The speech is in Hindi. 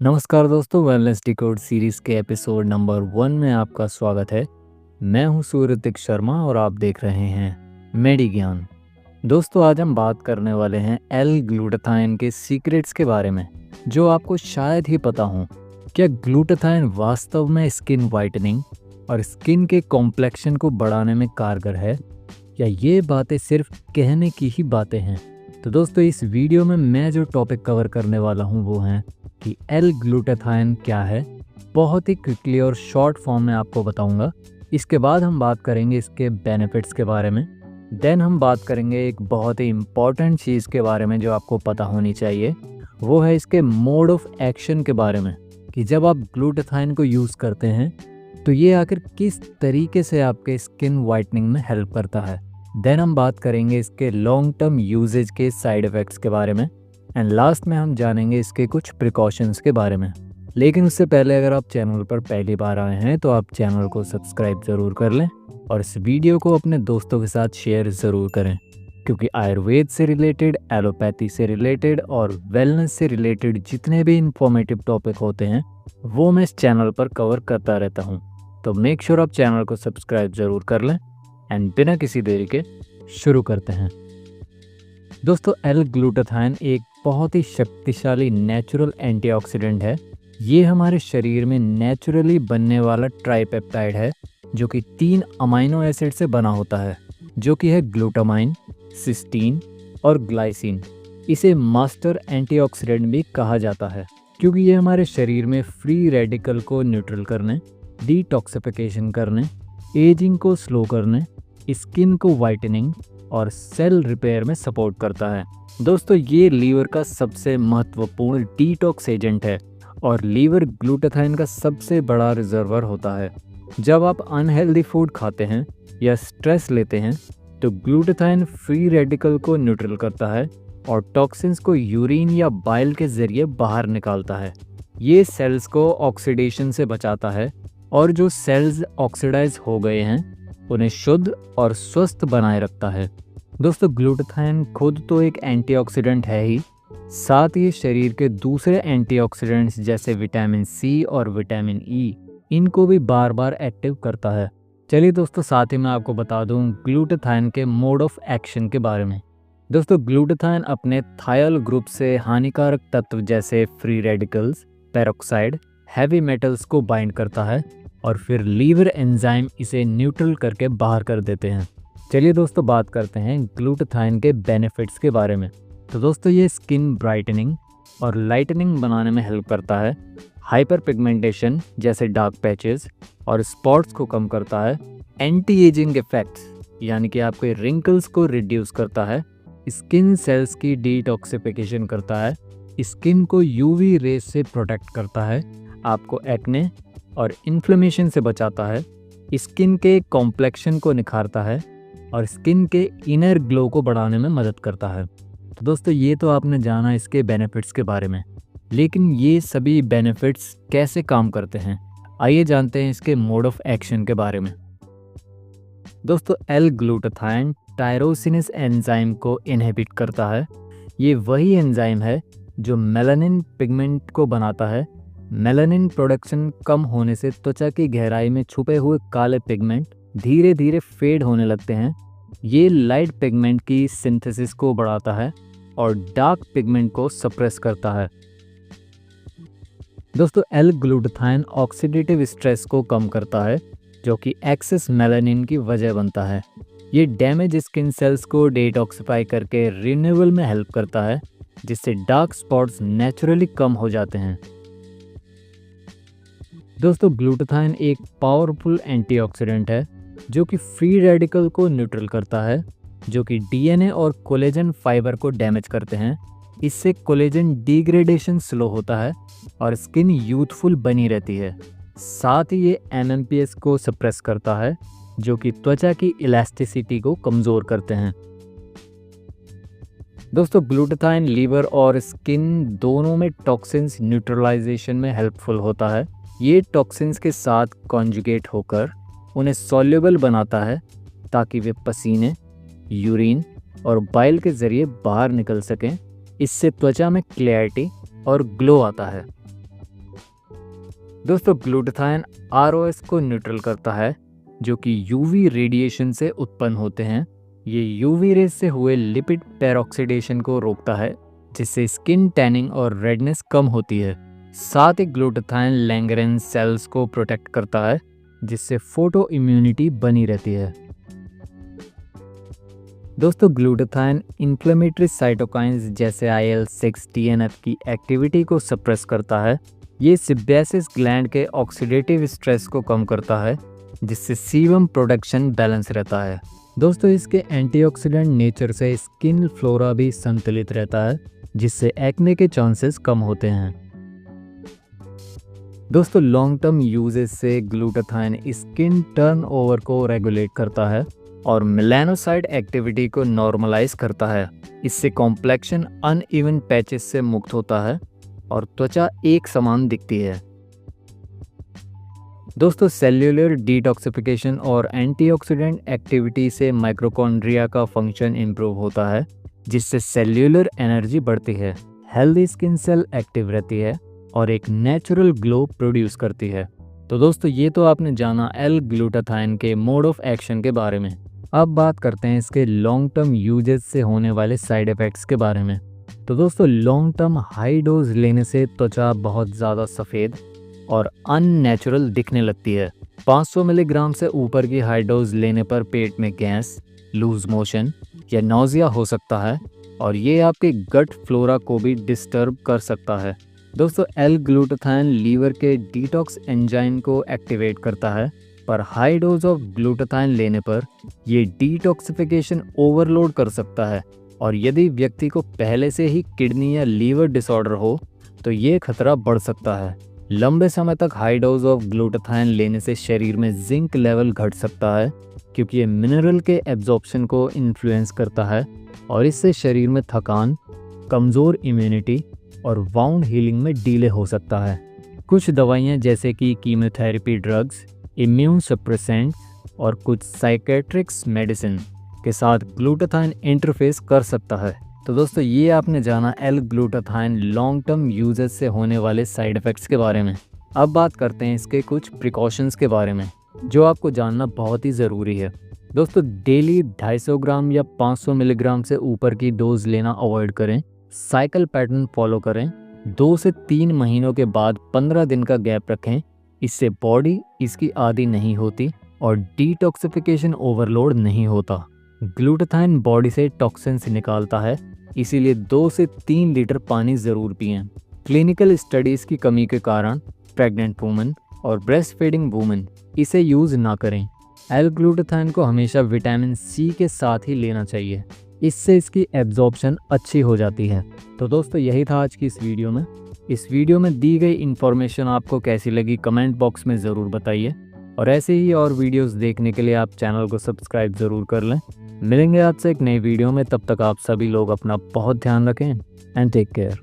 नमस्कार दोस्तों, वेलनेस डिकोड सीरीज़ के एपिसोड नंबर 1 में आपका स्वागत है। मैं हूं सूर्यतिक शर्मा और आप देख रहे हैं मेडी ज्ञान। दोस्तों, आज हम बात करने वाले हैं एल ग्लूटाथाइन के सीक्रेट्स के बारे में, जो आपको शायद ही पता हो। क्या ग्लूटाथाइन वास्तव में स्किन वाइटनिंग और स्किन के कॉम्प्लेक्शन को बढ़ाने में कारगर है, या ये बातें सिर्फ कहने की ही बातें हैं? तो दोस्तों, इस वीडियो में मैं जो टॉपिक कवर करने वाला हूँ वो है कि एल ग्लूटाथाइन क्या है। बहुत ही क्विकली और शॉर्ट फॉर्म में आपको बताऊंगा। इसके बाद हम बात करेंगे इसके बेनिफिट्स के बारे में। देन हम बात करेंगे एक बहुत ही इम्पॉर्टेंट चीज़ के बारे में जो आपको पता होनी चाहिए, वो है इसके मोड ऑफ एक्शन के बारे में, कि जब आप ग्लूटाथाइन को यूज़ करते हैं तो ये आखिर किस तरीके से आपके स्किन वाइटनिंग में हेल्प करता है। देन हम बात करेंगे इसके लॉन्ग टर्म यूजेज के साइड इफ़ेक्ट्स के बारे में, एंड लास्ट में हम जानेंगे इसके कुछ प्रिकॉशंस के बारे में। लेकिन उससे पहले अगर आप चैनल पर पहली बार आए हैं तो आप चैनल को सब्सक्राइब ज़रूर कर लें और इस वीडियो को अपने दोस्तों के साथ शेयर ज़रूर करें, क्योंकि आयुर्वेद से रिलेटेड, एलोपैथी से रिलेटेड और वेलनेस से रिलेटेड जितने भी इंफॉर्मेटिव टॉपिक होते हैं वो मैं इस चैनल पर कवर करता रहता हूँ। तो मेक श्योर आप चैनल को सब्सक्राइब ज़रूर कर लें, एंड बिना किसी देरी के शुरू करते हैं। दोस्तों, एल ग्लूटाथाइन एक बहुत ही शक्तिशाली नेचुरल एंटीऑक्सीडेंट है। ये हमारे शरीर में नेचुरली बनने वाला ट्राइपेप्टाइड है, जो कि 3 अमाइनो एसिड से बना होता है, जो कि है ग्लूटामाइन, सिस्टीन और ग्लाइसिन। इसे मास्टर एंटीऑक्सीडेंट भी कहा जाता है, क्योंकि ये हमारे शरीर में फ्री रेडिकल को न्यूट्रल करने, डिटॉक्सिफिकेशन करने, एजिंग को स्लो करने, स्किन को वाइटनिंग और सेल रिपेयर में सपोर्ट करता है। दोस्तों, ये लीवर का सबसे महत्वपूर्ण डिटॉक्स एजेंट है और लीवर ग्लूटाथाइन का सबसे बड़ा रिजर्वर होता है। जब आप अनहेल्दी फूड खाते हैं या स्ट्रेस लेते हैं तो ग्लूटाथाइन फ्री रेडिकल को न्यूट्रल करता है और टॉक्सिन्स को यूरिन या बाइल के जरिए बाहर निकालता है। ये सेल्स को ऑक्सीडेशन से बचाता है और जो सेल्स ऑक्सीडाइज हो गए हैं उन्हें शुद्ध और स्वस्थ बनाए रखता है। दोस्तों, ग्लूटाथाइन खुद तो एक एंटीऑक्सीडेंट है ही, साथ ही शरीर के दूसरे एंटीऑक्सीडेंट्स जैसे विटामिन सी और विटामिन ई, इनको भी बार बार एक्टिव करता है। चलिए दोस्तों, साथ ही मैं आपको बता दूं ग्लूटाथाइन के मोड ऑफ एक्शन के बारे में। दोस्तों, ग्लूटाथाइन अपने थायल ग्रुप से हानिकारक तत्व जैसे free radicals, peroxide, heavy metals को बाइंड करता है और फिर लीवर एंजाइम इसे न्यूट्रल करके बाहर कर देते हैं। चलिए दोस्तों, बात करते हैं ग्लूटाथाइन के बेनिफिट्स के बारे में। तो दोस्तों, ये स्किन ब्राइटनिंग और लाइटनिंग बनाने में हेल्प करता है, हाइपर पिगमेंटेशन जैसे डार्क पैचेस और स्पॉट्स को कम करता है, एंटी एजिंग इफेक्ट्स यानी कि आपके रिंकल्स को रिड्यूस करता है, स्किन सेल्स की डिटॉक्सिफिकेशन करता है, स्किन को यूवी रेस से प्रोटेक्ट करता है, आपको एक्ने और इन्फ्लेमेशन से बचाता है, स्किन के कॉम्प्लेक्शन को निखारता है और स्किन के इनर ग्लो को बढ़ाने में मदद करता है। तो दोस्तों, ये तो आपने जाना इसके बेनिफिट्स के बारे में, लेकिन ये सभी बेनिफिट्स कैसे काम करते हैं, आइए जानते हैं इसके मोड ऑफ एक्शन के बारे में। दोस्तों, एल ग्लूटाथाइन टायरोसिनेस एंजाइम को इनहिबिट करता है। ये वही एंजाइम है जो मेलानिन पिगमेंट को बनाता है। मेलानिन प्रोडक्शन कम होने से त्वचा की गहराई में छुपे हुए काले पिगमेंट धीरे धीरे फेड होने लगते हैं। ये लाइट पिगमेंट की सिंथेसिस को बढ़ाता है और डार्क पिगमेंट को सप्रेस करता है। दोस्तों, एल ग्लूटाथाइन ऑक्सीडेटिव स्ट्रेस को कम करता है, जो कि एक्सेस मेलानिन की वजह बनता है। ये डैमेज स्किन सेल्स को डिटॉक्सिफाई करके रिन्यूअल में हेल्प करता है, जिससे डार्क स्पॉट्स नेचुरली कम हो जाते हैं। दोस्तों, ग्लूटाथाइन एक पावरफुल एंटीऑक्सीडेंट है जो कि फ्री रेडिकल को न्यूट्रल करता है, जो कि डीएनए और कोलेजन फाइबर को डैमेज करते हैं। इससे कोलेजन डिग्रेडेशन स्लो होता है और स्किन यूथफुल बनी रहती है। साथ ही ये एमएमपीएस को सप्रेस करता है, जो कि त्वचा की इलास्टिसिटी को कमज़ोर करते हैं। दोस्तों, ग्लूटाथाइन लीवर और स्किन दोनों में टॉक्सिन्स न्यूट्रलाइजेशन में हेल्पफुल होता है। ये टॉक्सिन्स के साथ कॉन्जुगेट होकर उन्हें सॉल्युबल बनाता है, ताकि वे पसीने, यूरिन और बाइल के ज़रिए बाहर निकल सकें। इससे त्वचा में क्लैरिटी और ग्लो आता है। दोस्तों ग्लूटाथाइन आरओएस को न्यूट्रल करता है, जो कि यूवी रेडिएशन से उत्पन्न होते हैं। ये यूवी रेज से हुए लिपिड पेरोक्सीडेशन को रोकता है, जिससे स्किन टैनिंग और रेडनेस कम होती है। साथ ही ग्लूटाथाइन लैंगरेंज सेल्स को प्रोटेक्ट करता है, जिससे फोटो इम्यूनिटी बनी रहती है। दोस्तों ग्लूटाथाइन इन्फ्लेमेटरी साइटोकाइंस जैसे IL-6 TNF की एक्टिविटी को सप्रेस करता है। ये सिब्यासिस ग्लैंड के ऑक्सीडेटिव स्ट्रेस को कम करता है, जिससे सीबम प्रोडक्शन बैलेंस रहता है। दोस्तों इसके एंटीऑक्सीडेंट नेचर से स्किन फ्लोरा भी संतुलित रहता है, जिससे एक्ने के चांसेस कम होते हैं। दोस्तों लॉन्ग टर्म यूजेस से ग्लूटाथाइन स्किन टर्नओवर को रेगुलेट करता है और मेलानोसाइट एक्टिविटी को नॉर्मलाइज करता है। इससे कॉम्प्लेक्शन अनइवन पैचेस से मुक्त होता है और त्वचा एक समान दिखती है। दोस्तों सेल्यूलर डिटॉक्सिफिकेशन और एंटीऑक्सीडेंट एक्टिविटी से माइटोकॉन्ड्रिया का फंक्शन इंप्रूव होता है, जिससे सेल्यूलर एनर्जी बढ़ती है, हेल्दी स्किन सेल एक्टिव रहती है और एक नेचुरल ग्लो प्रोड्यूस करती है। तो दोस्तों ये तो आपने जाना L-ग्लूटाथाइन के मोड ऑफ एक्शन के बारे में। अब बात करते हैं इसके लॉन्ग टर्म यूजेस से होने वाले साइड इफ़ेक्ट्स के बारे में। तो दोस्तों लॉन्ग टर्म हाई डोज लेने से त्वचा बहुत ज़्यादा सफ़ेद और अननेचुरल दिखने लगती है। 500 मिलीग्राम से ऊपर की हाई डोज लेने पर पेट में गैस, लूज मोशन या नौजिया हो सकता है और ये आपके गट फ्लोरा को भी डिस्टर्ब कर सकता है। दोस्तों L-ग्लूटाथाइन लीवर के डिटॉक्स एंजाइम को एक्टिवेट करता है, पर हाई डोज ऑफ ग्लूटाथाइन लेने पर ये डिटॉक्सिफिकेशन ओवरलोड कर सकता है और यदि व्यक्ति को पहले से ही किडनी या लीवर डिसऑर्डर हो तो ये खतरा बढ़ सकता है। लंबे समय तक हाई डोज ऑफ ग्लूटाथाइन लेने से शरीर में जिंक लेवल घट सकता है, क्योंकि ये मिनरल के एब्जॉर्प्शन को इन्फ्लुएंस करता है और इससे शरीर में थकान, कमज़ोर इम्यूनिटी और वाउंड हीलिंग में डिले हो सकता है। कुछ दवाइयाँ जैसे कि कीमोथेरेपी ड्रग्स, इम्यून सप्रेसेंट और कुछ साइकेट्रिक्स मेडिसिन के साथ ग्लूटाथाइन इंटरफेस कर सकता है। तो दोस्तों ये आपने जाना L-ग्लूटाथाइन लॉन्ग टर्म यूजेस से होने वाले साइड इफ़ेक्ट्स के बारे में। अब बात करते हैं इसके कुछ प्रिकॉशंस के बारे में, जो आपको जानना बहुत ही ज़रूरी है। दोस्तों डेली 250 ग्राम या 500 मिलीग्राम से ऊपर की डोज लेना अवॉइड करें। साइकिल पैटर्न फॉलो करें। 2 से 3 महीनों के बाद 15 दिन का गैप रखें। इससे बॉडी इसकी आदी नहीं होती और डिटॉक्सिफिकेशन ओवरलोड नहीं होता। ग्लूटाथाइन बॉडी से टॉक्सिन्स निकालता है, इसीलिए 2 से 3 लीटर पानी ज़रूर पिएं। क्लिनिकल स्टडीज़ की कमी के कारण प्रेग्नेंट वुमेन और ब्रेस्ट फीडिंग वुमेन इसे यूज़ ना करें। L-ग्लूटाथाइन को हमेशा विटामिन C के साथ ही लेना चाहिए, इससे इसकी एब्जॉर्प्शन अच्छी हो जाती है। तो दोस्तों यही था आज की इस वीडियो में। इस वीडियो में दी गई इन्फॉर्मेशन आपको कैसी लगी कमेंट बॉक्स में ज़रूर बताइए और ऐसे ही और वीडियोस देखने के लिए आप चैनल को सब्सक्राइब ज़रूर कर लें। मिलेंगे आपसे एक नई वीडियो में, तब तक आप सभी लोग अपना बहुत ध्यान रखें एंड टेक केयर।